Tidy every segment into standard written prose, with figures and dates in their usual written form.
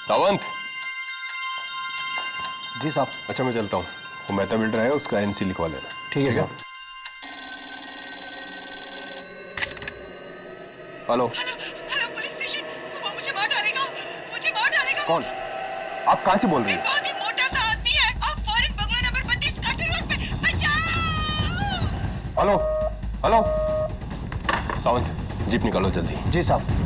सावंत। जी साहब। अच्छा मैं चलता हूँ, वो मेहता बिल्डर है, उसका एनसी लिखवा लेना। ठीक है साहब। Hello hello police station. वो मुझे मार डालेगा, मुझे मार डालेगा। कौन? आप कहाँ से बोल रही एक हैं? बहुत ही मोटा सा आदमी है और foreign bungalow number 32 Carter road पे। बचाओ। हेलो हेलो सावंत, जीप निकालो जल्दी। जी साहब।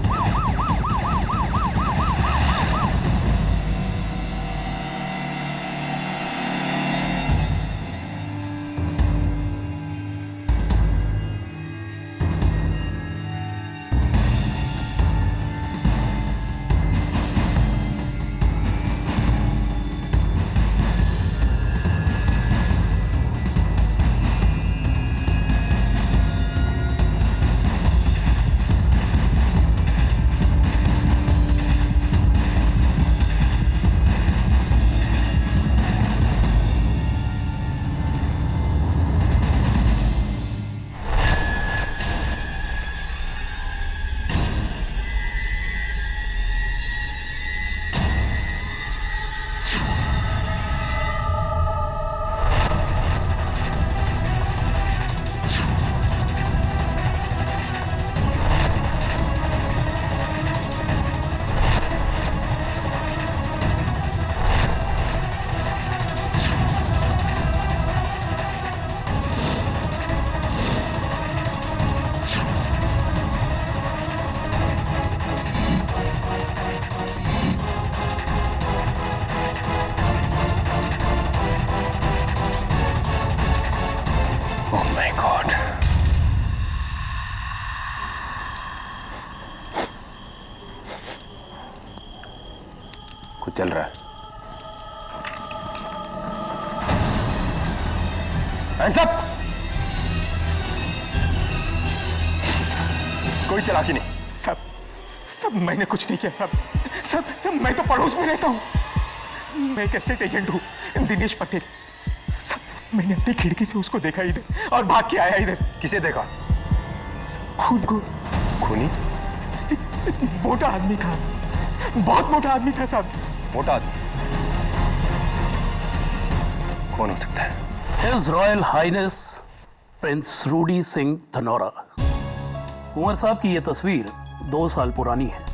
Oh my God. कुछ चल रहा है। Hands up! कोई चालाकी नहीं। सब मैंने कुछ नहीं किया सब सब मैं तो पड़ोस में रहता हूँ। मैं एक एस्टेट एजेंट हूँ, दिनेश पटेल। सब मैंने अपनी खिड़की से उसको देखा इधर और भाग के आया इधर। किसे देखा? सब खून को। खूनी? एक मोटा आदमी था, बहुत मोटा आदमी था साहब। मोटा आदमी? कौन हो सकता है? His Royal Highness prince Rudy Singh Dhanaura. Kunwar साहब की यह तस्वीर 2 साल पुरानी है,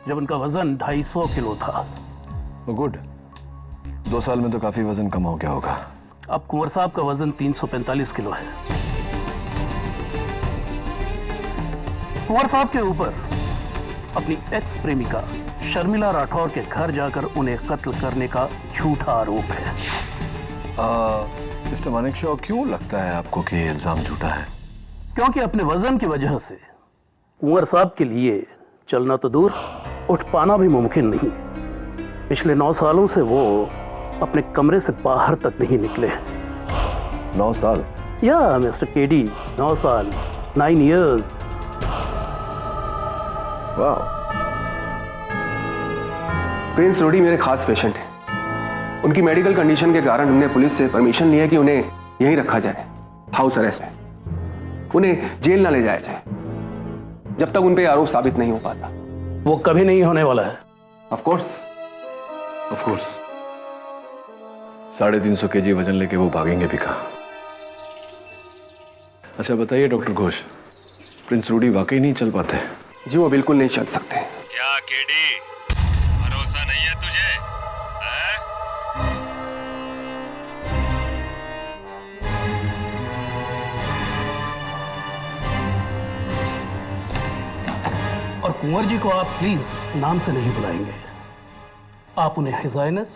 जब उनका वजन 250 किलो था। गुड, 2 साल में तो काफी वजन कम हो गया होगा। अब कुंवर साहब का वजन 345 किलो है। कुंवर साहब के ऊपर अपनी एक्स प्रेमिका शर्मिला राठौर के घर जाकर उन्हें कत्ल करने का झूठा आरोप है। मिस्टर मानेकशॉ, क्यों लगता है आपको कि ये इल्जाम झूठा है? क्योंकि अपने वजन की वजह से कुंवर साहब के लिए चलना तो दूर, उठ पाना भी मुमकिन नहीं। पिछले 9 सालों से वो अपने कमरे से बाहर तक नहीं निकले। 9 साल? या मिस्टर केडी, 9 साल, 9 years। वाह। प्रिंस रूडी मेरे खास पेशेंट हैं। उनकी मेडिकल कंडीशन के कारण हमने पुलिस से परमिशन लिया कि उन्हें यहीं रखा जाए, हाउस अरेस्ट में। उन्हें जेल ना ले जाया जाए जब तक उन पे आरोप साबित नहीं हो पाता। वो कभी नहीं होने वाला है। Of course. 350 kg वजन लेके वो भागेंगे भी कहाँ? अच्छा बताइए डॉक्टर घोष, प्रिंस रूडी वाकई नहीं चल पाते? जी वो बिल्कुल नहीं चल सकते। क्या केडी, भरोसा नहीं है तुझे? और कुंवर जी को आप प्लीज नाम से नहीं बुलाएंगे, आप उन्हें हिज हाइनेस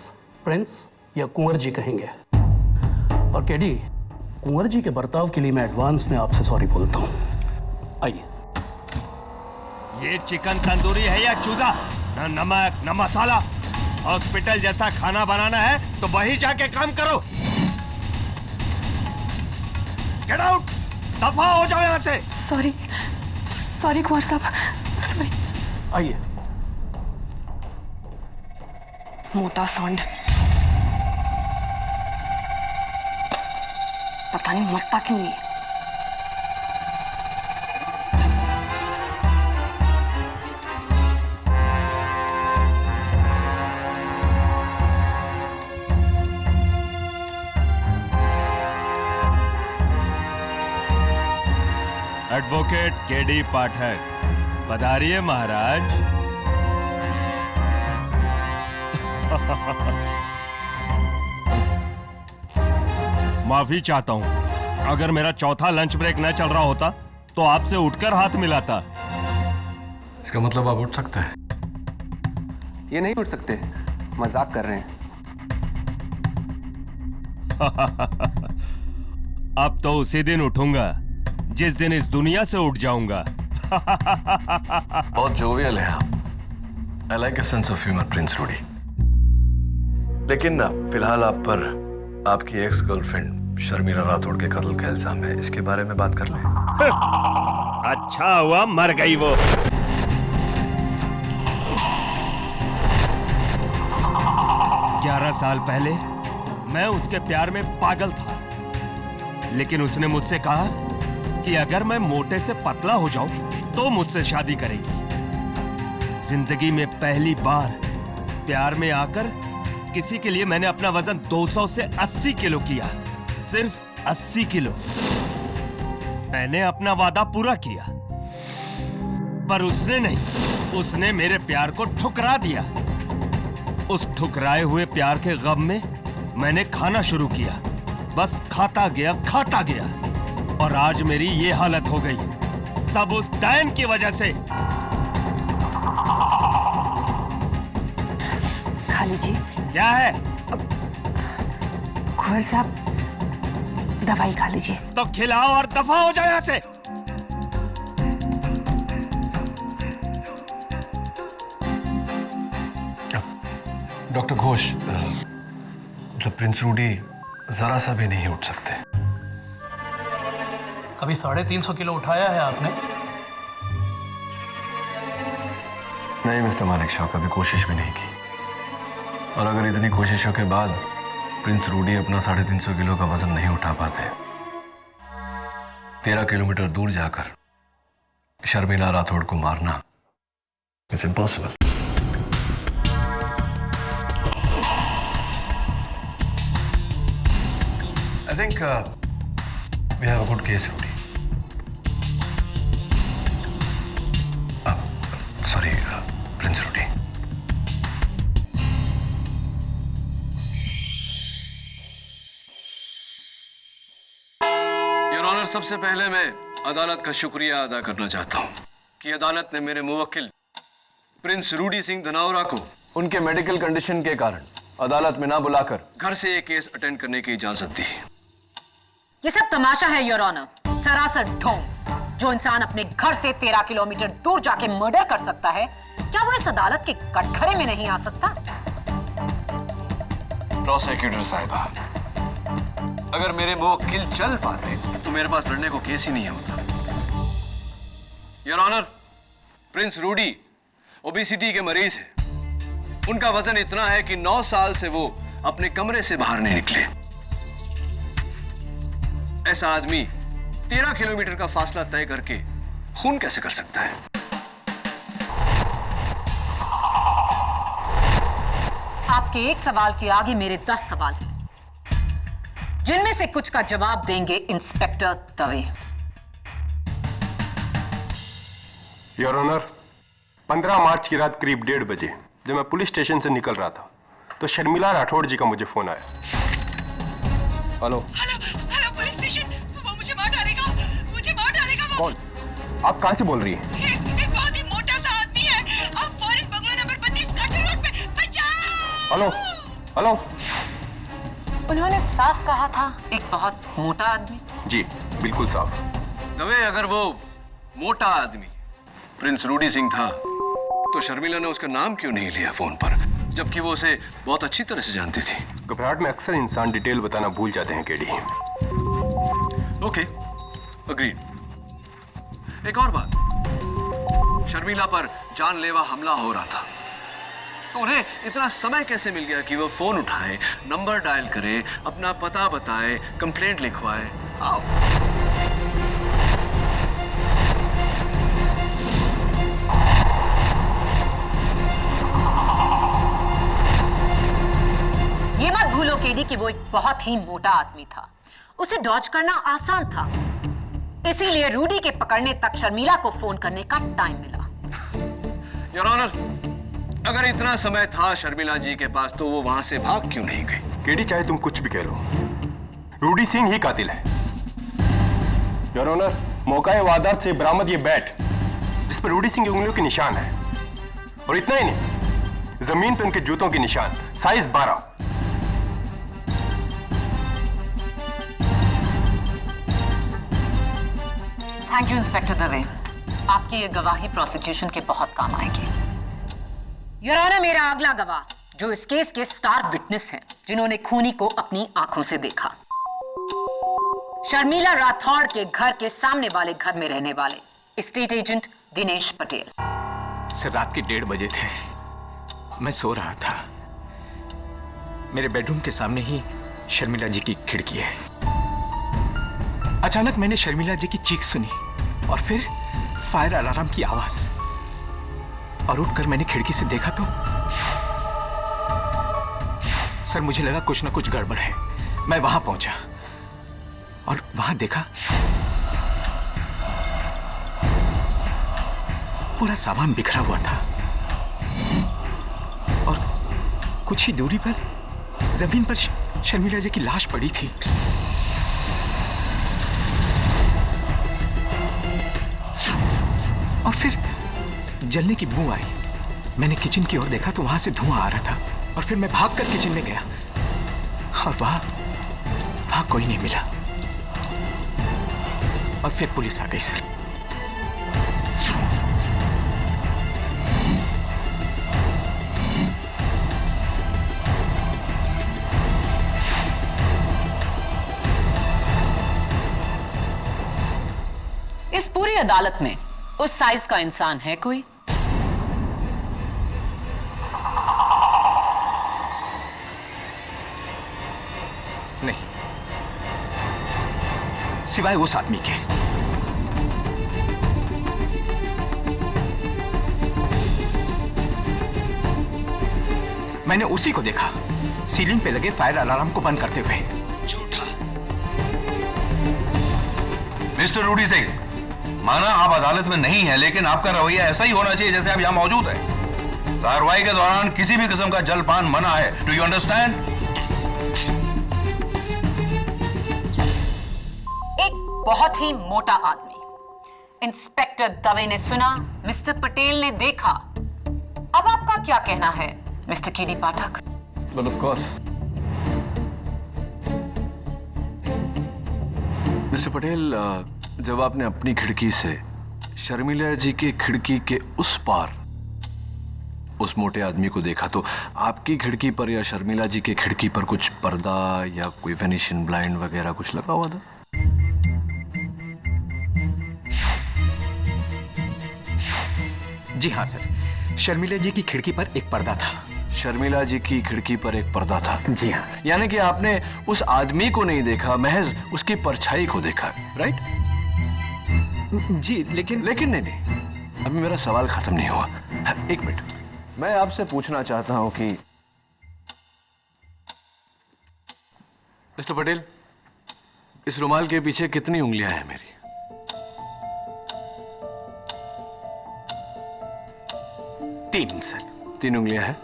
प्रिंस या कुंवर जी कहेंगे। और केडी, कुंवर जी के बर्ताव के लिए मैं एडवांस में आपसे सॉरी बोलता हूं। आइए। ये चिकन तंदूरी है या चूजा? न नमक न मसाला। हॉस्पिटल जैसा खाना बनाना है तो वहीं जाके काम करो। गेट आउट, दफा हो जाओ यहाँ से। सॉरी कुंवर साहब, सॉरी। आइए। मोटा सांड, पता नहीं मरता क्यों नहीं। एडवोकेट केडी पाठक, पधारिए महाराज। माफी चाहता हूं, अगर मेरा चौथा लंच ब्रेक न चल रहा होता तो आपसे उठकर हाथ मिलाता। इसका मतलब आप उठ सकते हैं? ये नहीं उठ सकते, मजाक कर रहे हैं। अब तो उसी दिन उठूंगा जिस दिन इस दुनिया से उठ जाऊंगा। बहुत जोवियल है आप। I like a sense of humour Prince Rudy. लेकिन ना फिलहाल आप पर आपकी एक्स गर्लफ्रेंड शर्मिला राठौड़ के कत्ल का इल्जाम है, इसके बारे में बात कर लें। अच्छा हुआ मर गई वो। 11 साल पहले मैं उसके प्यार में पागल था, लेकिन उसने मुझसे कहा कि अगर मैं मोटे से पतला हो जाऊं तो मुझसे शादी करेगी। जिंदगी में पहली बार प्यार में आकर किसी के लिए मैंने अपना वजन 200 से 80 किलो किया, सिर्फ 80 किलो। मैंने अपना वादा पूरा किया, पर उसने नहीं, उसने मेरे प्यार को ठुकरा दिया। उस ठुकराए हुए प्यार के गम में मैंने खाना शुरू किया, बस खाता गया और आज मेरी ये हालत हो गई, सब उस डैन की वजह से। खाली जी, क्या है? कुंवर साहब, दवाई खा लीजिए। तो खिलाओ और दफा हो जाए यहाँ से। डॉक्टर घोष, मतलब प्रिंस रूडी जरा सा भी नहीं उठ सकते। कभी 350 किलो उठाया है आपने? नहीं मिस्टर मालिक शाह, कभी कोशिश भी नहीं की। और अगर इतनी कोशिशों के बाद प्रिंस रूडी अपना 350 किलो का वजन नहीं उठा पाते, 13 किलोमीटर दूर जाकर शर्मिला राठौड़ को मारना it's impossible. I think we have a good case, Rudy. Sorry, Prince Rudy. Your Honor, सबसे पहले मैं अदालत का शुक्रिया अदा करना चाहता हूं कि अदालत ने मेरे मुवक्किल प्रिंस रूडी सिंह धनौरा को उनके मेडिकल कंडीशन के कारण अदालत में ना बुलाकर घर से ये केस अटेंड करने की इजाजत दी। ये सब तमाशा है योर ऑनर, सरासर ढोंग। जो इंसान अपने घर से 13 किलोमीटर दूर जाके मर्डर कर सकता है, क्या वो इस अदालत के कटघरे में नहीं आ सकता? प्रोसिक्यूटर साहिबा, अगर मेरे मुवक्किल चल पाते तो मेरे पास लड़ने को केस ही नहीं होता। Your honour, Prince Rudy obesity के मरीज है। उनका वजन इतना है कि 9 साल से वो अपने कमरे से बाहर नहीं निकले। ऐसा आदमी 13 किलोमीटर का फासला तय करके खून कैसे कर सकता है? आपके एक सवाल के आगे मेरे 10 सवाल हैं, जिनमें से कुछ का जवाब देंगे इंस्पेक्टर दवे। योर ऑनर, 15 मार्च की रात करीब 1:30 बजे जब मैं पुलिस स्टेशन से निकल रहा था तो शर्मिला राठौड़ जी का मुझे फोन आया। हेलो हेलो पुलिस स्टेशन, वो मुझे मार डालेगा, मुझे मार डालेगा वो। कौन? आप कहां से बोल रही हैं? एक बहुत ही मोटा सा आदमी है, आप foreign bungalow number 32 cutter road पे। बचाओ! Hello hello. उन्होंने साफ कहा था एक बहुत मोटा आदमी। जी बिल्कुल साफ। दवे, अगर वो मोटा आदमी प्रिंस रूडी सिंह था तो शर्मिला ने उसका नाम क्यों नहीं लिया फोन पर, जबकि वो उसे बहुत अच्छी तरह से जानती थी? घबराहट में अक्सर इंसान डिटेल बताना भूल जाते हैं केडी। Okay, agreed. एक और बात, शर्मिला पर जानलेवा हमला हो रहा था तो उन्हें इतना समय कैसे मिल गया कि वो फोन उठाए, नंबर डायल करे, अपना पता बताए, कंप्लेंट लिखवाए? आओ। ये मत भूलो केडी कि वो एक बहुत ही मोटा आदमी था, उसे डॉज करना आसान था। इसीलिए रूडी के पकड़ने तक शर्मिला को फोन करने का टाइम मिला। योर ऑनर, अगर इतना समय था शर्मिला जी के पास तो वो वहां से भाग क्यों नहीं गई? केडी चाहे तुम कुछ भी कह लो, रूडी सिंह ही कातिल है। योर ऑनर, मौका वारदात से बरामद ये बैट जिस पर रूडी सिंह की उंगलियों के निशान है, और इतना ही नहीं, जमीन पे उनके जूतों के निशान, size 12। Thank you inspector Dave, आपकी ये गवाही प्रोसिक्यूशन के बहुत काम आएगी। योर ऑनर, मेरा अगला गवाह जो इस केस के स्टार विटनेस हैं, जिन्होंने खूनी को अपनी आंखों से देखा, शर्मिला राठौड़ के घर के सामने वाले घर में रहने वाले state agent Dinesh Patel. Sir, रात के 1:30 बजे थे। मैं सो रहा था। मेरे बेडरूम के सामने ही शर्मिला जी की खिड़की है। अचानक मैंने शर्मिला जी की चीख सुनी और फिर फायर अलार्म की आवाज, और उठकर मैंने खिड़की से देखा तो सर मुझे लगा कुछ ना कुछ गड़बड़ है। मैं वहां पहुंचा और वहां देखा पूरा सामान बिखरा हुआ था और कुछ ही दूरी पर जमीन पर शर्मिला जी की लाश पड़ी थी। और फिर जलने की बू आई। मैंने किचन की ओर देखा तो वहां से धुआं आ रहा था, और फिर मैं भागकर किचन में गया और वहां कोई नहीं मिला। और फिर पुलिस आ गई सर। इस पूरी अदालत में उस साइज का इंसान है कोई? नहीं, सिवाय उस आदमी के। मैंने उसी को देखा सीलिंग पे लगे फायर अलार्म को बंद करते हुए। झूठा। मिस्टर रूडी सिंह, माना आप अदालत में नहीं है, लेकिन आपका रवैया ऐसा ही होना चाहिए जैसे आप यहां मौजूद हैं। कार्रवाई के दौरान किसी भी किस्म का जलपान मना है। Do you understand? एक बहुत ही मोटा आदमी, इंस्पेक्टर दवे ने सुना, मिस्टर पटेल ने देखा। अब आपका क्या कहना है mister KD Pathak? Well, of course. Mister Patel, जब आपने अपनी खिड़की से शर्मिला जी की खिड़की के उस पार उस मोटे आदमी को देखा तो आपकी खिड़की पर या शर्मिला जी की खिड़की पर कुछ पर्दा या कोई वेनिशियन ब्लाइंड वगैरह कुछ लगा हुआ था? जी हाँ सर, शर्मिला जी की खिड़की पर एक पर्दा था। शर्मिला जी की खिड़की पर एक पर्दा था? जी हाँ। यानी कि आपने उस आदमी को नहीं देखा, महज उसकी परछाई को देखा, राइट? जी, लेकिन नहीं, अभी मेरा सवाल खत्म नहीं हुआ। एक मिनट, मैं आपसे पूछना चाहता हूं कि मिस्टर पटेल, इस रुमाल के पीछे कितनी उंगलियां हैं मेरी? तीन सर। 3 उंगलियां हैं?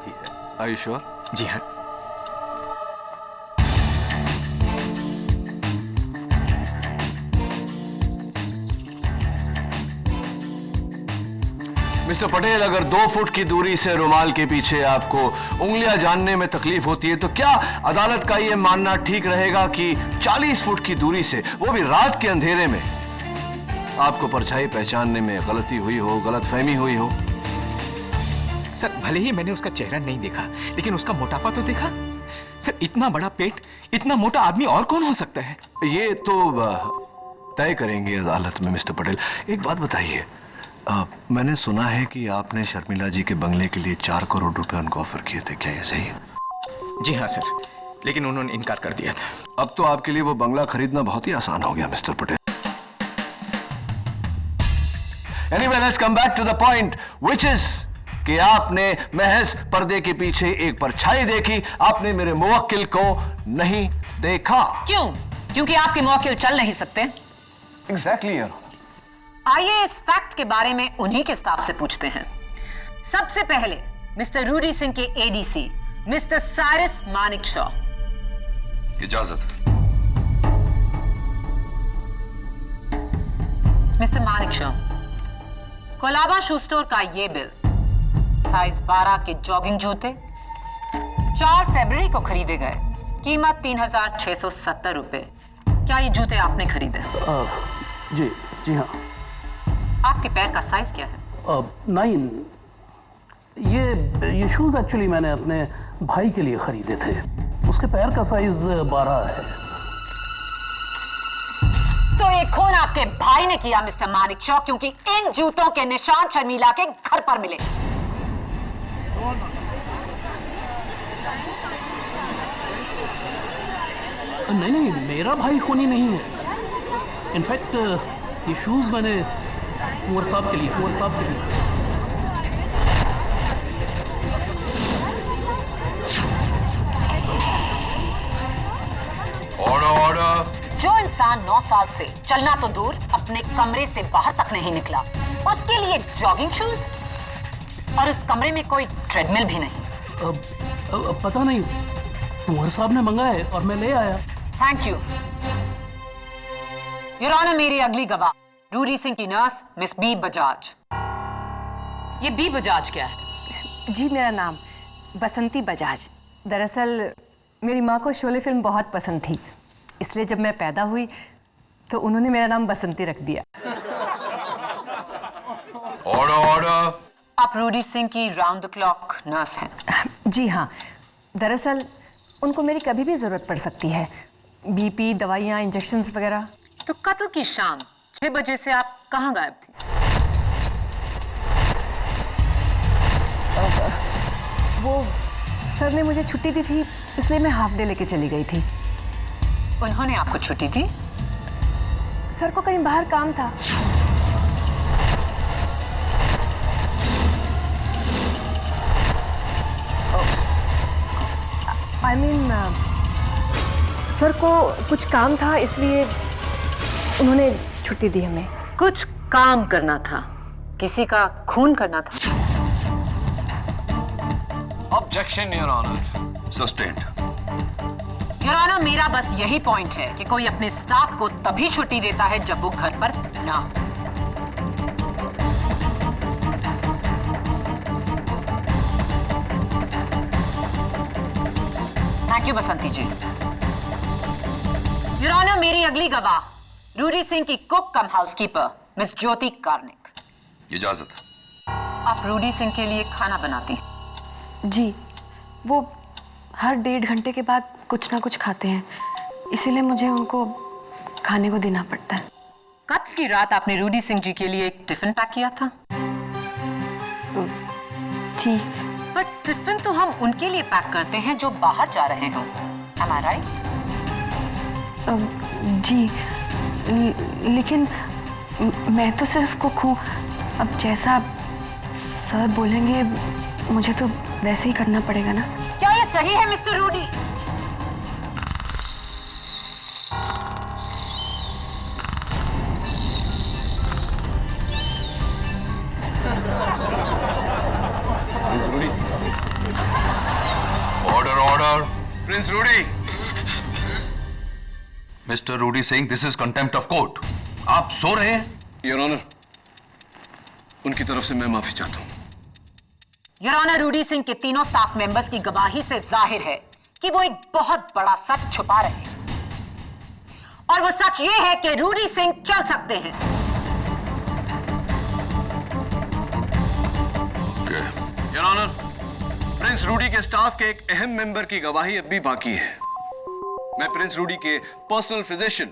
जी सर। Are you sure? जी हाँ। मिस्टर पटेल, अगर 2 फुट की दूरी से रुमाल के पीछे आपको उंगलियां जानने में तकलीफ होती है तो क्या अदालत का यह मानना ठीक रहेगा कि 40 फुट की दूरी से, वो भी रात के अंधेरे में, आपको परछाई पहचानने में गलती हुई हो, गलतफहमी हुई हो? सर, भले ही मैंने उसका चेहरा नहीं देखा, लेकिन उसका मोटापा तो देखा। सर, इतना बड़ा पेट, इतना मोटा आदमी और कौन हो सकता है? ये तो तय करेंगे अदालत में। मिस्टर पटेल, एक बात बताइए, मैंने सुना है कि आपने शर्मिला जी के बंगले के लिए 4 करोड़ रुपए उनको ऑफर किए थे, क्या ये सही है? जी हाँ सर, लेकिन उन्होंने इनकार कर दिया था। अब तो आपके लिए वो बंगला खरीदना बहुत ही आसान हो गया mister Patel. Anyway, let's come back to the point, which is कि आपने महज पर्दे के पीछे एक परछाई देखी, आपने मेरे मुवक्किल को नहीं देखा। क्यों? क्योंकि आपके मुवक्किल चल नहीं सकते। Exactly your honour. आइए इस फैक्ट के बारे में उन्हीं के स्टाफ से पूछते हैं। सबसे पहले मिस्टर रूडी सिंह के एडीसी मिस्टर साइरस मानिकशॉ। इजाजत। Mister Manekshaw, Colaba shoe store का ये बिल, साइज 12 के जॉगिंग जूते 4 फरवरी को खरीदे गए, कीमत 3,670 रुपए। क्या ये जूते आपने खरीदे? जी हाँ। आपके पैर का साइज क्या है? 9। ये शूज एक्चुअली मैंने अपने भाई के लिए खरीदे थे। उसके पैर का साइज 12 है। तो ये खून आपके भाई ने किया मिस्टर मानिकशॉ, क्योंकि इन जूतों के निशान शर्मिला के घर पर मिले। नहीं, मेरा भाई खूनी नहीं है। इनफैक्ट ये शूज मैंने कुंवर साहब के लिए ऑर्डर। जो इंसान 9 साल से चलना तो दूर अपने कमरे से बाहर तक नहीं निकला, उसके लिए जॉगिंग शूज, और उस कमरे में कोई ट्रेडमिल भी नहीं। पता नहीं, कुंवर साहब ने मंगाए और मैं ले आया। Thank you your honour. मेरी अगली गवाह रूडी सिंह की नर्स मिस बी बजाज। ये बी बजाज क्या है? जी, मेरा नाम बसंती बजाज। दरअसल मेरी माँ को शोले फिल्म बहुत पसंद थी, इसलिए जब मैं पैदा हुई तो उन्होंने मेरा नाम बसंती रख दिया। ऑर्डर। आप रूडी सिंह की राउंड द क्लॉक नर्स हैं? जी हाँ, दरअसल उनको मेरी कभी भी जरूरत पड़ सकती है। बीपी, दवाइयाँ, इंजेक्शंस वगैरह। तो कत्ल की शाम 6 बजे से आप कहाँ गायब थी? वो सर ने मुझे छुट्टी दी थी, इसलिए मैं हाफ डे लेके चली गई थी। उन्होंने आपको छुट्टी दी? सर को कहीं बाहर काम था। I mean, सर को कुछ काम था, इसलिए उन्होंने छुट्टी दी हमें। कुछ काम करना था? किसी का खून करना था? Objection your honour. Sustained. Your honour, मेरा बस यही पॉइंट है कि कोई अपने स्टाफ को तभी छुट्टी देता है जब वो घर पर ना हो। Thank you Basanti ji. Your honour, मेरी अगली गवाह रूडी सिंह की cook cum housekeeper miss Jyoti Karnik. इजाजत। आप रूडी सिंह के लिए खाना बनाती हैं? जी, वो हर 1.5 घंटे के बाद कुछ ना कुछ खाते हैं, इसीलिए मुझे उनको खाने को देना पड़ता है। कत्ल की रात आपने रूडी सिंह जी के लिए एक टिफिन पैक किया था? जी। पर टिफिन तो हम उनके लिए पैक करते हैं जो बाहर जा रहे हों। Am I right? जी, लेकिन मैं तो सिर्फ कुक हूँ। अब जैसा सर बोलेंगे मुझे तो वैसे ही करना पड़ेगा ना। क्या ये सही है mister Rudy? Order. Prince Rudy. Mister Rudy Singh, this is contempt of court. आप सो रहे हैं? योर ऑनर, उनकी तरफ से मैं माफी चाहता हूं। योर ऑनर, रूडी सिंह के तीनों स्टाफ मेंबर्स की गवाही से जाहिर है कि वो एक बहुत बड़ा सच छुपा रहे हैं, और वो सच ये है कि रूडी सिंह चल सकते हैं। योर ऑनर, प्रिंस रूडी के स्टाफ के एक अहम मेंबर की गवाही अब भी बाकी है। मैं प्रिंस रूडी के personal physician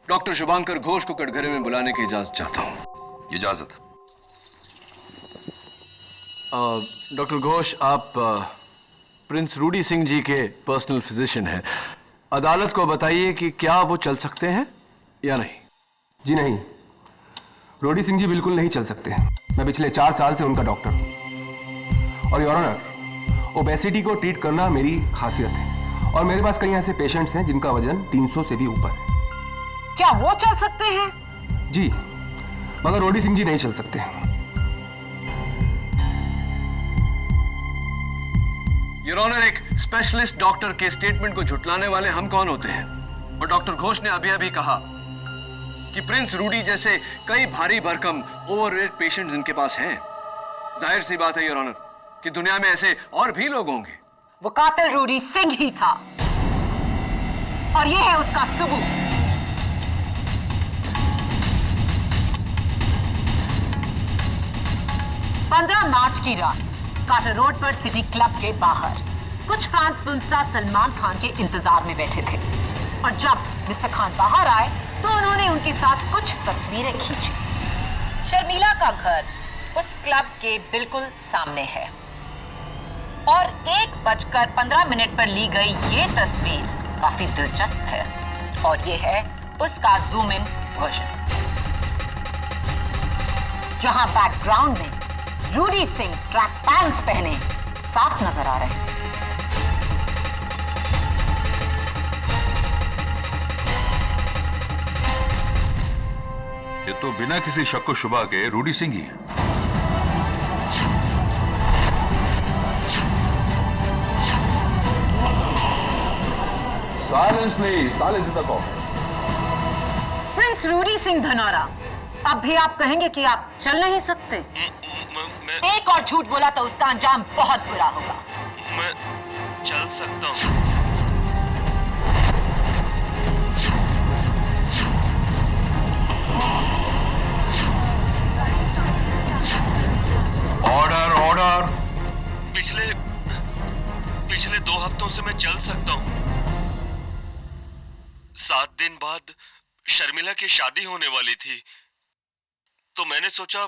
doctor Shubhankar Ghosh को कटघरे में बुलाने की इजाजत चाहता हूं। इजाजत। डॉक्टर घोष, आप प्रिंस रूडी सिंह जी के पर्सनल फिजिशियन हैं। अदालत को बताइए कि क्या वो चल सकते हैं या नहीं। जी नहीं, रूडी सिंह जी बिल्कुल नहीं चल सकते। मैं पिछले 4 साल से उनका डॉक्टर हूं, और योर ऑनर, ओबेसिटी को ट्रीट करना मेरी खासियत है, और मेरे पास कई ऐसे पेशेंट्स हैं जिनका वजन 300 से भी ऊपर है। क्या वो चल सकते हैं? जी, मगर रोडी सिंह जी नहीं चल सकते। योर ऑनर, एक स्पेशलिस्ट डॉक्टर के स्टेटमेंट को झुटलाने वाले हम कौन होते हैं? और डॉक्टर घोष ने अभी अभी कहा कि प्रिंस रूडी जैसे कई भारी भरकम ओवरवेट पेशेंट्स इनके पास हैं। जाहिर सी बात है योर ऑनर कि दुनिया में ऐसे और भी लोग होंगे। वो कातिल रूडी सिंह ही था और ये है उसका सबूत। मार्च की रात कार्टर रोड पर सिटी क्लब के बाहर कुछ fans film star Salman Khan के इंतजार में बैठे थे और जब मिस्टर खान बाहर आए तो उन्होंने उनके साथ कुछ तस्वीरें खींची। शर्मिला का घर उस क्लब के बिल्कुल सामने है और 1:15 पर ली गई ये तस्वीर काफी दिलचस्प है और ये है उसका जूम इन वर्जन, जहां बैकग्राउंड में रूडी सिंह ट्रैक पैंट्स पहने साफ नजर आ रहे हैं। ये तो बिना किसी शक व शुबा के रूडी सिंह ही है। Silence please, silence in the court. Prince Rudy Singh Dhanaura, अब भी आप कहेंगे कि आप चल नहीं सकते? एक और झूठ बोला तो उसका अंजाम बहुत बुरा होगा। मैं चल सकता हूँ। Order, order. पिछले 2 हफ्तों से मैं चल सकता हूँ। 7 दिन बाद शर्मिला की शादी होने वाली थी, तो मैंने सोचा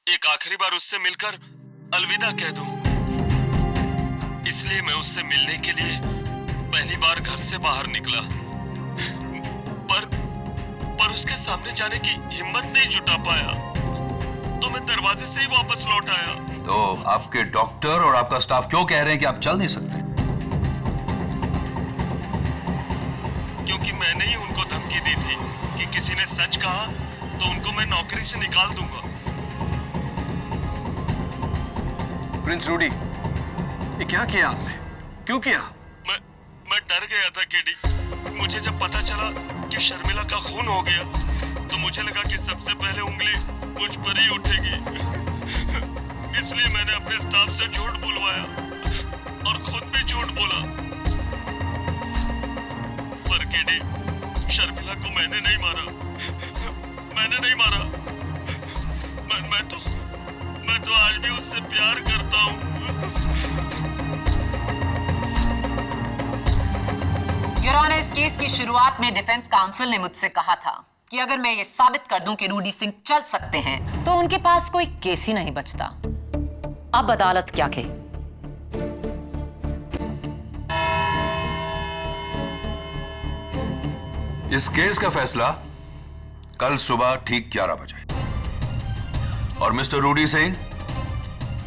एक आखिरी बार उससे मिलकर अलविदा कह दूं। इसलिए मैं उससे मिलने के लिए पहली बार घर से बाहर निकला, पर उसके सामने जाने की हिम्मत नहीं जुटा पाया, तो मैं दरवाजे से ही वापस लौट आया। तो आपके डॉक्टर और आपका स्टाफ क्यों कह रहे हैं कि आप चल नहीं सकते? क्योंकि मैंने ही उनको धमकी दी थी कि किसी ने सच कहा तो उनको मैं नौकरी से निकाल दूंगा। प्रिंस रूडी, ये क्या किया आपने? क्यों किया? मैं डर गया था केडी। मुझे जब पता चला कि शर्मिला का खून हो गया तो मुझे लगा कि सबसे पहले उंगली मुझ पर ही उठेगी। इसलिए मैंने अपने स्टाफ से झूठ बुलवाया और खुद भी झूठ बोला। पर केडी, शर्मिला को मैंने नहीं मारा। मैं तो आज भी उससे प्यार करता हूँ। योर ऑनर, इस केस की शुरुआत में डिफेंस काउंसिल ने मुझसे कहा था कि अगर मैं ये साबित कर दूं कि रूडी सिंह चल सकते हैं तो उनके पास कोई केस ही नहीं बचता। अब अदालत क्या कहे? इस केस का फैसला कल सुबह ठीक 11 बजे। और मिस्टर रूडी सिंह,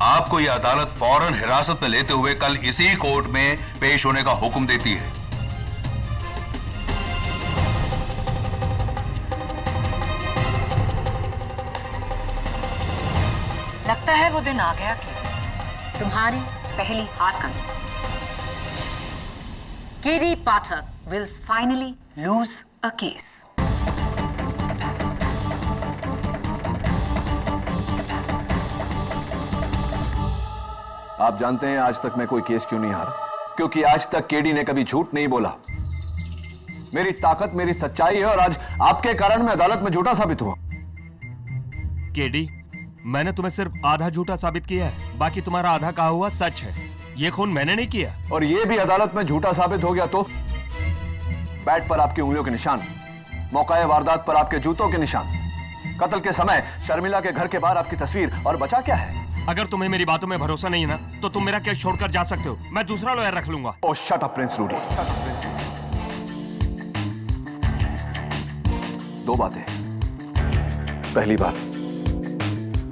आपको यह अदालत फौरन हिरासत में लेते हुए कल इसी कोर्ट में पेश होने का हुक्म देती है। लगता है वो दिन आ गया कि तुम्हारी पहली हार का KD Pathak will finally lose a case. आप जानते हैं आज तक मैं कोई केस क्यों नहीं हारा? क्योंकि आज तक केडी ने कभी झूठ नहीं बोला। मेरी ताकत मेरी सच्चाई है और आज आपके कारण मैं अदालत में झूठा साबित हुआ। केडी, मैंने तुम्हें सिर्फ आधा झूठा साबित किया है, बाकी तुम्हारा आधा कहा हुआ सच है। ये खून मैंने नहीं किया। और ये भी अदालत में झूठा साबित हो गया तो बैट पर आपकी उंगलियों के निशान, मौकाए वारदात पर आपके जूतों के निशान, कत्ल के समय शर्मिला के घर के बाहर आपकी तस्वीर, और बचा क्या है? अगर तुम्हें मेरी बातों में भरोसा नहीं है ना, तो तुम मेरा केस छोड़कर जा सकते हो। मैं दूसरा लॉयर रख लूंगा। ओह शट अप प्रिंस रूडी। 2 बातें। पहली बात,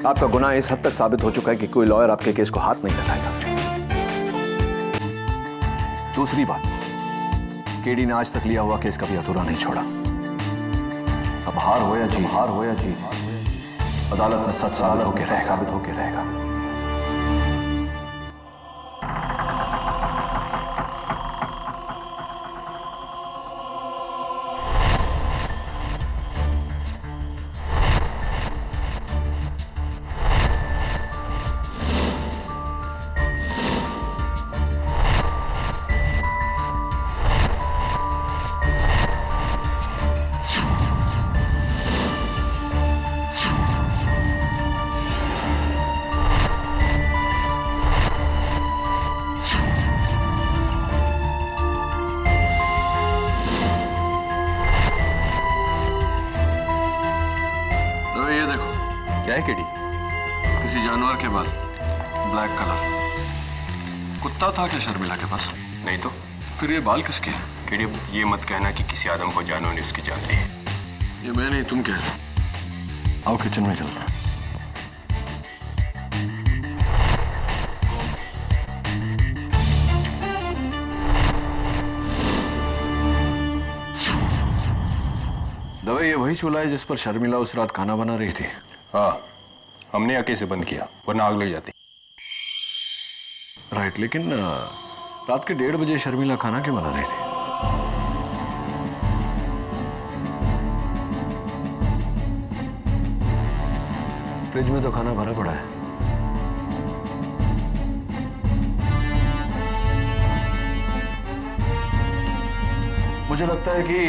आपका गुनाह इस हद तक साबित हो चुका है कि कोई लॉयर आपके केस को हाथ नहीं लगाएगा। दूसरी बात, केडी ने आज तक लिया हुआ केस कभी अधूरा नहीं छोड़ा। अब हार हो या जीत, अदालत में सच साबित होके रहेगा। ये देखो, क्या है केडी? किसी जानवर के बाल, ब्लैक कलर। कुत्ता था क्या शर्मिला के पास? नहीं तो फिर ये बाल किसके हैं? केडी, ये मत कहना कि किसी आदम को जानवर ने उसकी जान ली है। ये मैं नहीं, तुम कह रहे हो। आओ किचन में चलते हैं। दवे, ये वही चूल्हा है जिस पर शर्मिला उस रात खाना बना रही थी? हाँ, हमने आके से बंद किया वरना आग लग जाती। राइट, लेकिन रात के 1:30 बजे शर्मिला खाना क्यों बना रही थी? फ्रिज में तो खाना भरा पड़ा है। मुझे लगता है कि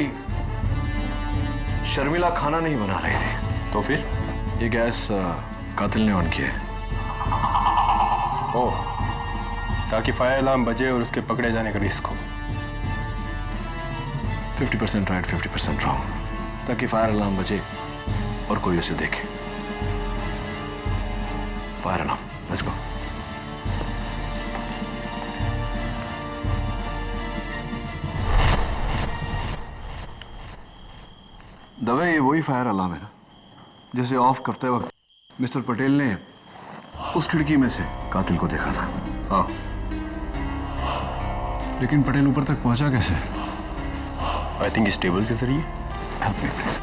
शर्मिला खाना नहीं बना रही थी। तो फिर ये गैस कातिल ने ऑन किया है। ओह, ताकि फायर अलार्म बजे और उसके पकड़े जाने का रिस्क हो। 50% राइट, 50% रॉन्ग, ताकि फायर अलार्म बजे और कोई उसे देखे। Fire alarm, let's go. Dave, ये वही फायर अलार्म है ना जिसे ऑफ करते वक्त मिस्टर पटेल ने उस खिड़की में से कातिल को देखा था? हाँ, लेकिन पटेल ऊपर तक पहुंचा कैसे? आई थिंक इस टेबल के जरिए। Help me please.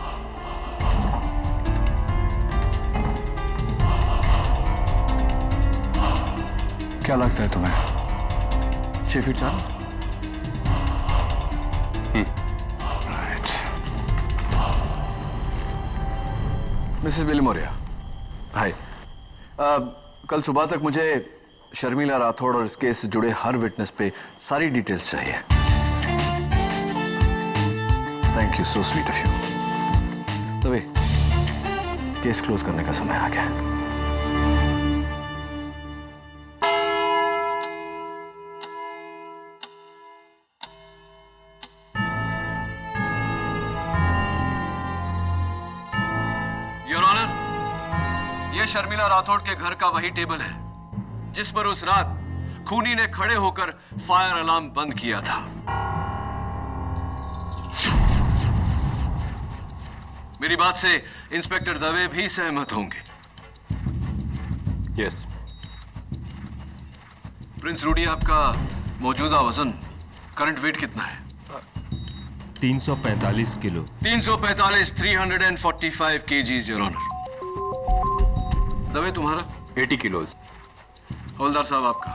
क्या लगता है तुम्हें, 6 फीट 4? राइट। मिसेस बिलीमोरिया, हाय। कल सुबह तक मुझे शर्मिला राठौड़ और इस केस से जुड़े हर विटनेस पे सारी डिटेल्स चाहिए। Thank you, so sweet of you. तभी केस क्लोज करने का समय आ गया। योर ऑनर, यह शर्मिला राठौड़ के घर का वही टेबल है जिस पर उस रात खूनी ने खड़े होकर फायर अलार्म बंद किया था। मेरी बात से इंस्पेक्टर दवे भी सहमत होंगे। यस। प्रिंस रूडी, आपका मौजूदा वजन, करंट वेट कितना है? 345 kilo. 345, 345 kgs, your honour. Dave, तुम्हारा? 80 किलोज। हवलदार साहब, आपका?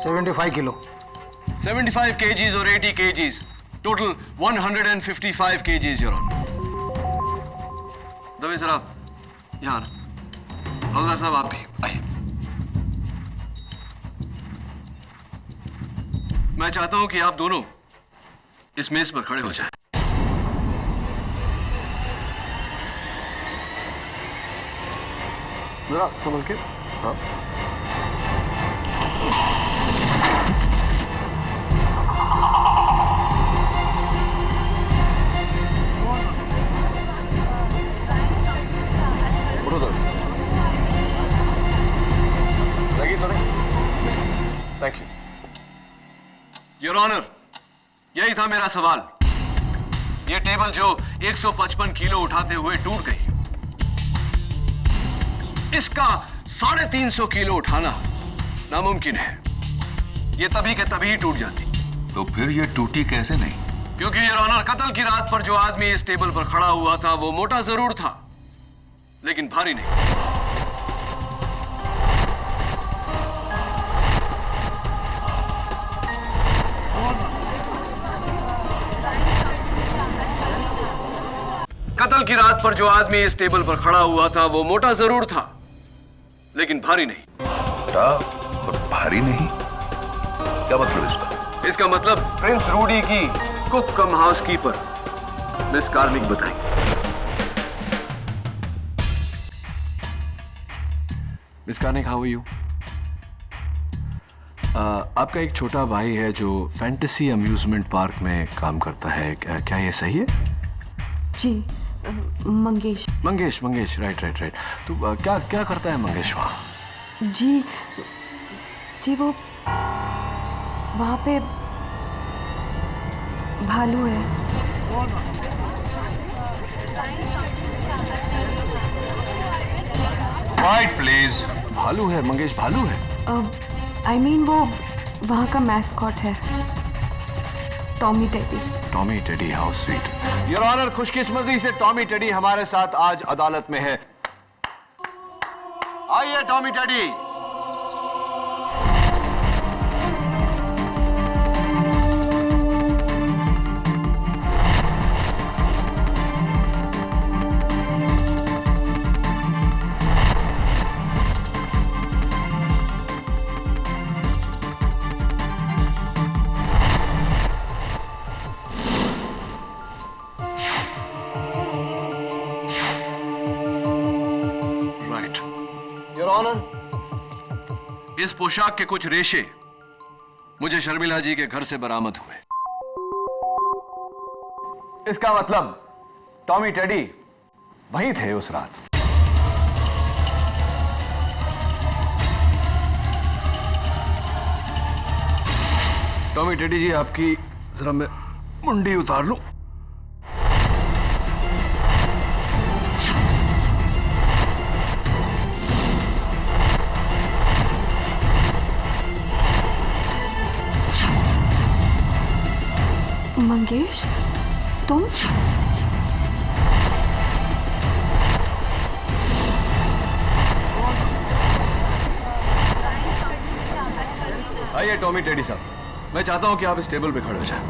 75 किलो। 75 kgs और 80 kgs, total 155 kgs, your honour. Dave sir, आप यहाँ। हवलदार साहब, आप भी आइए। मैं चाहता हूं कि आप दोनों इस मेज पर खड़े हो जाएं। जरा संभल के। हाँ। लगी तो नहीं? Thank you your honour. यही था मेरा सवाल। यह टेबल जो 155 किलो उठाते हुए टूट गई, इसका 350 किलो उठाना नामुमकिन है। यह तभी के तभी टूट जाती। तो फिर ये टूटी कैसे नहीं? क्योंकि योर ऑनर, कत्ल की रात पर जो आदमी इस टेबल पर खड़ा हुआ था वो मोटा जरूर था, लेकिन भारी नहीं। कत्ल की रात पर जो आदमी इस टेबल पर खड़ा हुआ था वो मोटा जरूर था, लेकिन भारी नहीं। मोटा और भारी नहीं? क्या मतलब इसका? इसका मतलब प्रिंस रूडी की cook cum housekeeper miss Karnik बताएंगे। Miss Karnik, how are you? आपका एक छोटा भाई है जो फैंटेसी अम्यूजमेंट पार्क में काम करता है, क्या ये सही है? जी, मंगेश। मंगेश, राइट। तो क्या करता है मंगेश वहां? जी वो वहां पे भालू है। Right please. भालू है मंगेश, भालू है। आई मीन वो वहां का मैस्कॉट है, Tommy Teddy. How sweet. Your honour, खुशकिस्मती से टॉमी टेडी हमारे साथ आज अदालत में है। आइए टॉमी टेडी। इस पोशाक के कुछ रेशे मुझे शर्मिला जी के घर से बरामद हुए। इसका मतलब टॉमी टेडी वहीं थे उस रात। टॉमी टेडी जी, आपकी जरा मैं मुंडी उतार लूं। मंगेश, तुम? आइए टॉमी टेडी साहब, मैं चाहता हूं कि आप इस टेबल पे खड़े हो जाएं।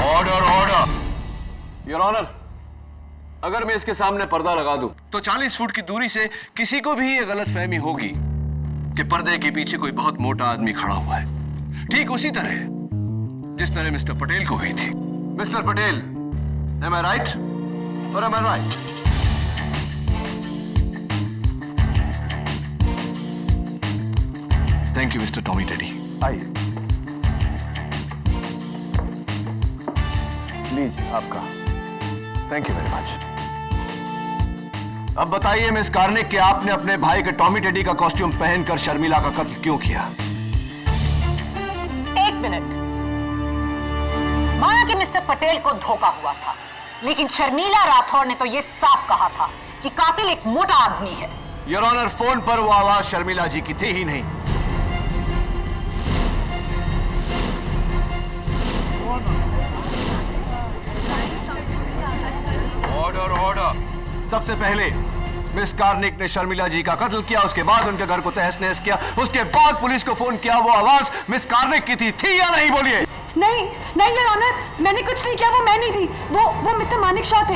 ऑर्डर। योर ऑनर, अगर मैं इसके सामने पर्दा लगा दूं तो 40 फुट की दूरी से किसी को भी यह गलतफहमी होगी कि पर्दे के पीछे कोई बहुत मोटा आदमी खड़ा हुआ है, ठीक उसी तरह जिस तरह मिस्टर पटेल को हुई थी। Mister Patel, am I right or am I right? Thank you mister Tommy teddy. आइए लीजिए आपका। Thank you very much. अब बताइए मिस कार्निक कि आपने अपने भाई के टॉमी टेडी का कॉस्ट्यूम पहनकर शर्मिला का कत्ल क्यों किया? एक मिनट। माना कि मिस्टर पटेल को धोखा हुआ था, लेकिन शर्मिला राठौर ने तो यह साफ कहा था कि कातिल एक मोटा आदमी है। योर ऑनर, फोन पर वो आवाज शर्मिला जी की थी ही नहीं। ऑर्डर। सबसे पहले मिस कार्निक ने शर्मिला जी का कत्ल किया, उसके बाद उनके घर को तहस नहस किया, उसके बाद पुलिस को फोन किया। वो आवाज मिस कार्निक की थी या नहीं? बोलिए। नहीं योर ऑनर, मैंने कुछ नहीं किया, वो मैं नहीं थी, वो मिस्टर मानिक शॉ थे।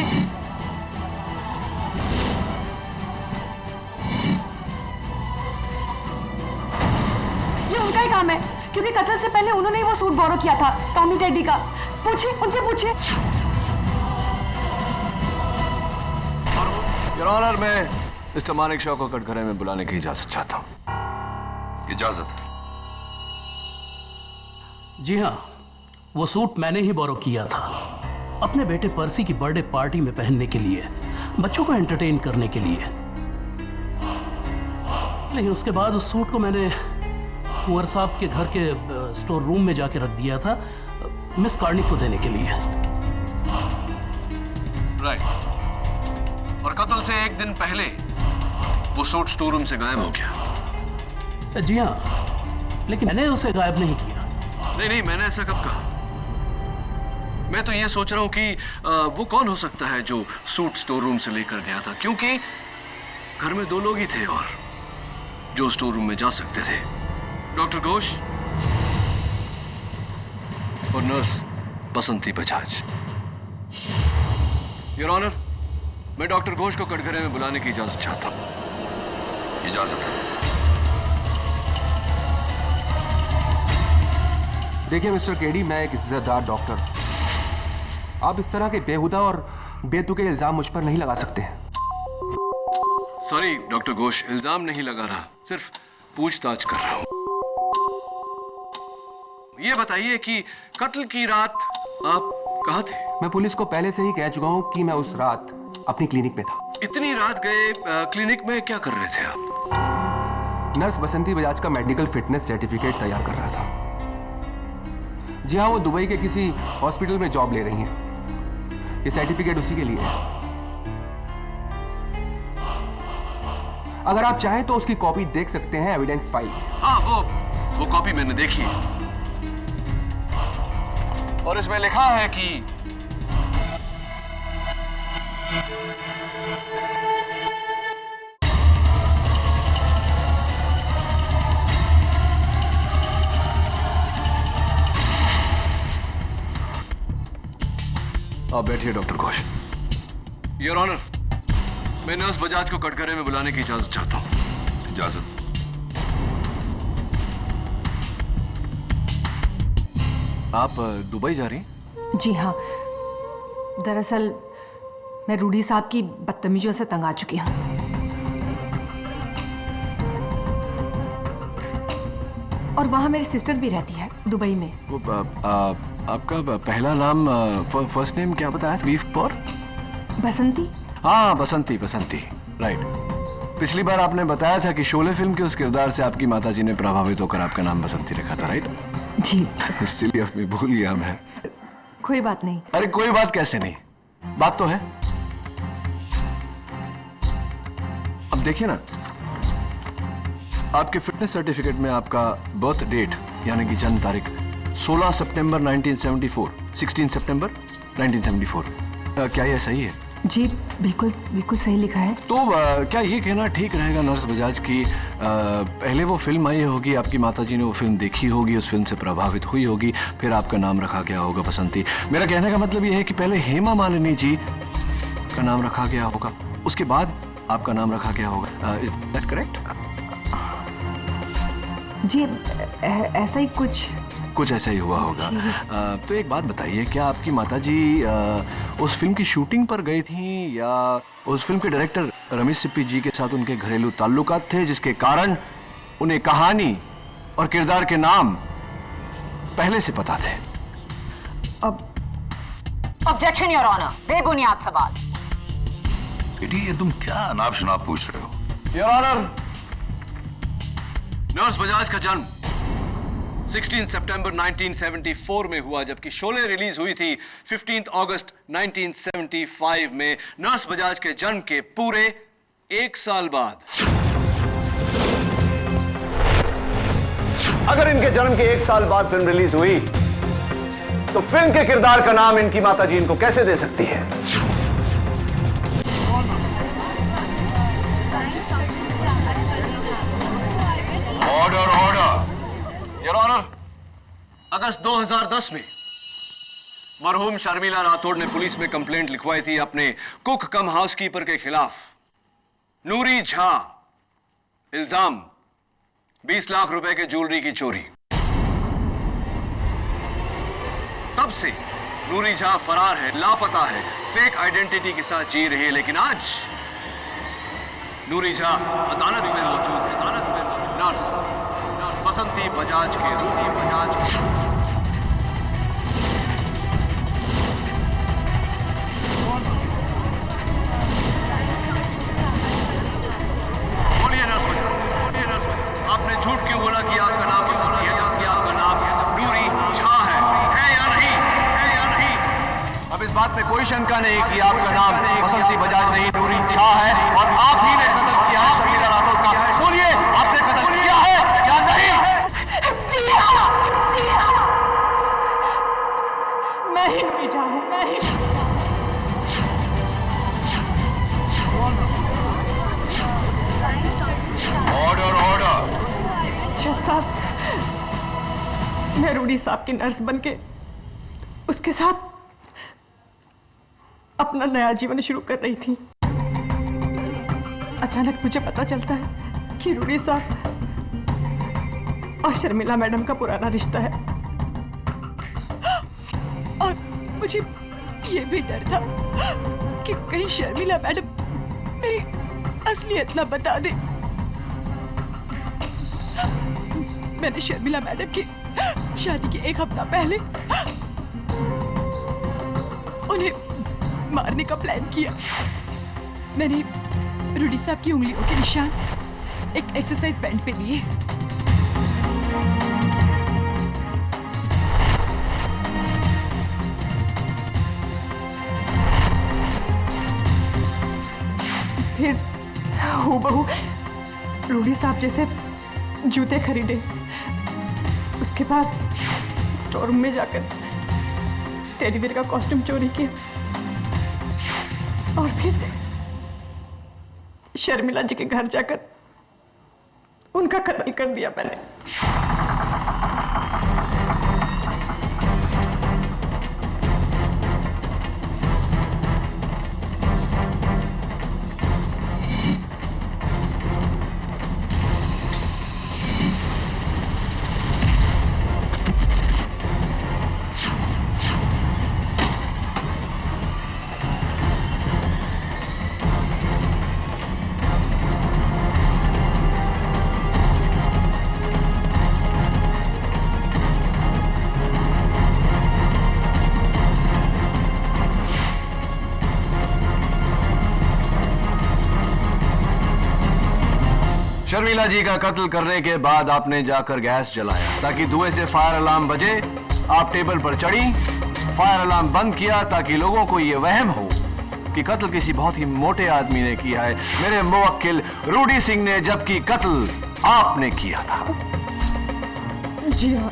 ये उनका ही काम है, क्योंकि कत्ल से पहले उन्होंने ही वो सूट बोरो किया था टॉमी टेडी का। पूछिए, उनसे पूछिए। योर ऑनर, मैं मिस्टर मानिक शॉ को कटघरे में बुलाने की इजाजत चाहता हूं। इजाजत? जी हाँ, वो सूट मैंने ही बोरो किया था अपने बेटे पर्सी की बर्थडे पार्टी में पहनने के लिए, बच्चों को एंटरटेन करने के लिए। लेकिन उसके बाद उस सूट को मैंने कुंवर साहब के घर के स्टोर रूम में जाके रख दिया था। मिस कार्निक को देने के लिए। राइट। और कत्ल से एक दिन पहले वो सूट स्टोर रूम से गायब हो गया। जी हाँ, लेकिन मैंने उसे गायब नहीं किया। नहीं, मैंने ऐसा कब कहा? मैं तो ये सोच रहा हूं कि वो कौन हो सकता है जो सूट स्टोर रूम से लेकर गया था, क्योंकि घर में 2 लोग ही थे और जो स्टोर रूम में जा सकते थे, डॉक्टर घोष और nurse Basanti Bajaj. Your honour, मैं डॉक्टर घोष को कटघरे में बुलाने की इजाजत चाहता हूं। इजाजत है। देखिए मिस्टर केडी, मैं एक इज्जतदार डॉक्टर, आप इस तरह के बेहुदा और बेतुके इल्जाम मुझ पर नहीं लगा सकते हैं। सॉरी डॉक्टर घोष, इल्जाम नहीं लगा रहा, सिर्फ पूछताछ कर रहा हूं। ये बताइए कि कत्ल की रात आप कहां थे? मैं पुलिस को पहले से ही कह चुका हूं कि मैं उस रात अपनी क्लिनिक में था। इतनी रात गए क्लिनिक में क्या कर रहे थे आप? नर्स बसंती बजाज का मेडिकल फिटनेस सर्टिफिकेट तैयार कर रहा था। जी हाँ, वो दुबई के किसी हॉस्पिटल में जॉब ले रही हैं। ये सर्टिफिकेट उसी के लिए है। अगर आप चाहें तो उसकी कॉपी देख सकते हैं एविडेंस फाइल। हाँ, वो कॉपी मैंने देखी है और इसमें लिखा है कि आप बैठिए डॉक्टर घोष। योर ऑनर, मैं नर्स बजाज को कटघरे में बुलाने की इजाजत चाहता हूं। इजाजत। आप दुबई जा रही हैं? जी हाँ, दरअसल मैं रूडी साहब की बदतमीजियों से तंग आ चुकी हूँ। और वहाँ मेरी सिस्टर भी रहती है दुबई में। वो आपका पहला नाम, फर्स्ट नेम क्या बताया था? बीफ पर बसंती। हाँ, बसंती राइट। पिछली बार आपने बताया था कि शोले फिल्म के उस किरदार से आपकी माताजी ने प्रभावित होकर आपका नाम बसंती रखा था, राइट? जी। इसलिए अब मैं भूल गया मैं। कोई बात नहीं। अरे कोई बात कैसे नहीं, बात तो है। अब देखिए ना, आपके फिटनेस सर्टिफिकेट में आपका बर्थ डेट यानी कि जन्म तारीख 16 सितंबर 1974, 16 सितंबर 1974, क्या यह सही है? जी बिल्कुल बिल्कुल सही लिखा है। तो क्या ये कहना ठीक रहेगा नर्स बजाज की पहले वो फिल्म आई होगी, आपकी माताजी ने वो फिल्म देखी होगी, उस फिल्म से प्रभावित हुई होगी, फिर आपका नाम रखा गया होगा बसंती। मेरा कहने का मतलब ये है कि पहले हेमा मालिनी जी का नाम रखा गया होगा, उसके बाद आपका नाम रखा गया होगा। Is that correct? जी ऐसा ही कुछ ऐसा ही हुआ होगा। तो एक बात बताइए, क्या आपकी माताजी उस फिल्म की शूटिंग पर गई थी या उस फिल्म के डायरेक्टर रमेश सिप्पी जी के साथ उनके घरेलू ताल्लुकात थे जिसके कारण उन्हें कहानी और किरदार के नाम पहले से पता थे? ऑब्जेक्शन योर ऑनर, बेबुनियाद सवाल। ये तुम क्या अनाप शनाप पूछ रहे हो? योर ऑनर, नर्स बजाज का जन्म 16 सितंबर 1974 में हुआ, जबकि शोले रिलीज हुई थी 15 अगस्त 1975 में। नर्स बजाज के जन्म के पूरे 1 साल बाद। अगर इनके जन्म के 1 साल बाद फिल्म रिलीज हुई तो फिल्म के किरदार का नाम इनकी माताजी इनको कैसे दे सकती है? Order order. योर ऑनर, अगस्त 2010 में मरहूम शर्मिला राठौड़ ने पुलिस में कंप्लेंट लिखवाई थी अपने कुक कम हाउसकीपर के खिलाफ। नूरी झा, इल्जाम 20 लाख रुपए के ज्वेलरी की चोरी। तब से नूरी झा फरार है, लापता है, फेक आइडेंटिटी के साथ जी रही है। लेकिन आज नूरी झा अदालत में मौजूद है। नर्स बसंती बजाज के बोलिए नर्स बजाज, आपने झूठ क्यों बोला कि आपका नाम बसंती है जबकि आपका नाम नूरी झा है या नहीं? नूरी शाह है और आप ही ने कत्ल किया है शर्मिला राठौर का। बोलिए, आपने कत्ल किया है या नहीं? जी हाँ, जी हाँ। मैं ही नूरी शाह हूँ, मैं ही। Order order. जज साहब, मैं रूडी साहब की नर्स बनके उसके साथ अपना नया जीवन शुरू कर रही थी। अचानक मुझे पता चलता है कि रूडी साहब और शर्मिला मैडम का पुराना रिश्ता है। और मुझे ये भी डर था कि कहीं शर्मिला मैडम मेरी असलियत ना बता दे। मैंने शर्मिला मैडम की शादी के एक हफ्ता पहले उन्हें मारने का प्लान किया। मैंने रूडी साहब की उंगलियों के निशान एक एक्सरसाइज बैंड पे लिए। फिर हूबहू रूडी साहब जैसे जूते खरीदे। उसके बाद स्टोर रूम में जाकर टेडी बियर का कॉस्ट्यूम चोरी किया और फिर शर्मिला जी के घर जाकर उनका कत्ल कर दिया मैंने। शर्मिला जी का कत्ल करने के बाद आपने जाकर गैस जलाया ताकि धुएं से फायर अलार्म बजे। आप टेबल पर चढ़ी, फायर अलार्म बंद किया ताकि लोगों को यह वहम हो कि कत्ल किसी बहुत ही मोटे आदमी ने किया है, मेरे मुवक्किल रूडी सिंह ने, जबकि कत्ल आपने किया था। जी हाँ,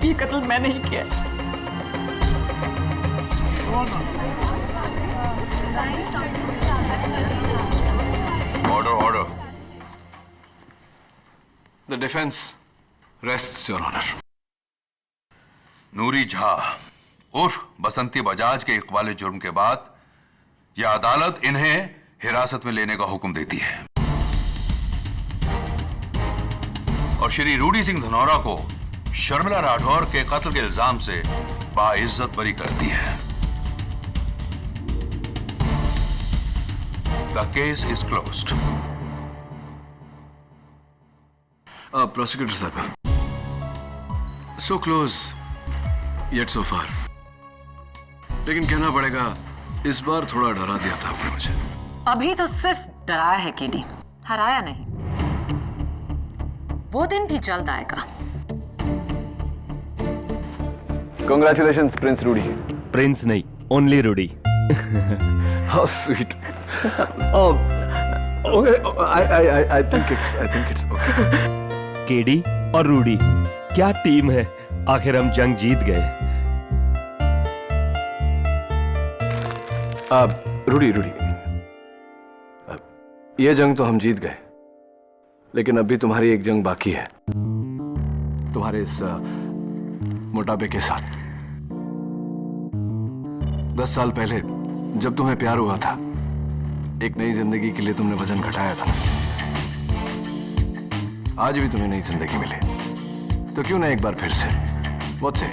ये कत्ल मैंने ही किया। Order order. The defence rests your honour. Noori Jha उर्फ बसंती बजाज के इकबाल जुर्म के बाद यह अदालत इन्हें हिरासत में लेने का हुक्म देती है और श्री रूडी सिंह धनौरा को शर्मिला राठौर के कत्ल के इल्जाम से बाइज्जत बरी करती है। The case is closed. Prosecutor साहब, सो क्लोज येट सो फार। लेकिन कहना पड़ेगा इस बार थोड़ा डरा दिया था आपने मुझे। अभी तो सिर्फ डराया है केडी, हराया नहीं। वो दिन भी जल्द आएगा। Congratulations, Prince Rudy. प्रिंस नहीं, only Rudy. How sweet. Oh, okay. I think it's okay. KD और रूडी क्या टीम है। आखिर हम जंग जीत गए। रूडी, ये जंग तो हम जीत गए, लेकिन अभी तुम्हारी एक जंग बाकी है, तुम्हारे इस मोटापे के साथ। 10 साल पहले जब तुम्हें प्यार हुआ था, एक नई जिंदगी के लिए तुमने वजन घटाया था। आज भी तुम्हें नई जिंदगी मिले तो क्यों ना एक बार फिर से मुझसे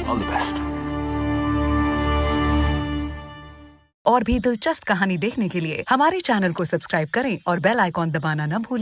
ऑल द बेस्ट। और भी दिलचस्प कहानी देखने के लिए हमारे चैनल को सब्सक्राइब करें और बेल आइकॉन दबाना न भूलें।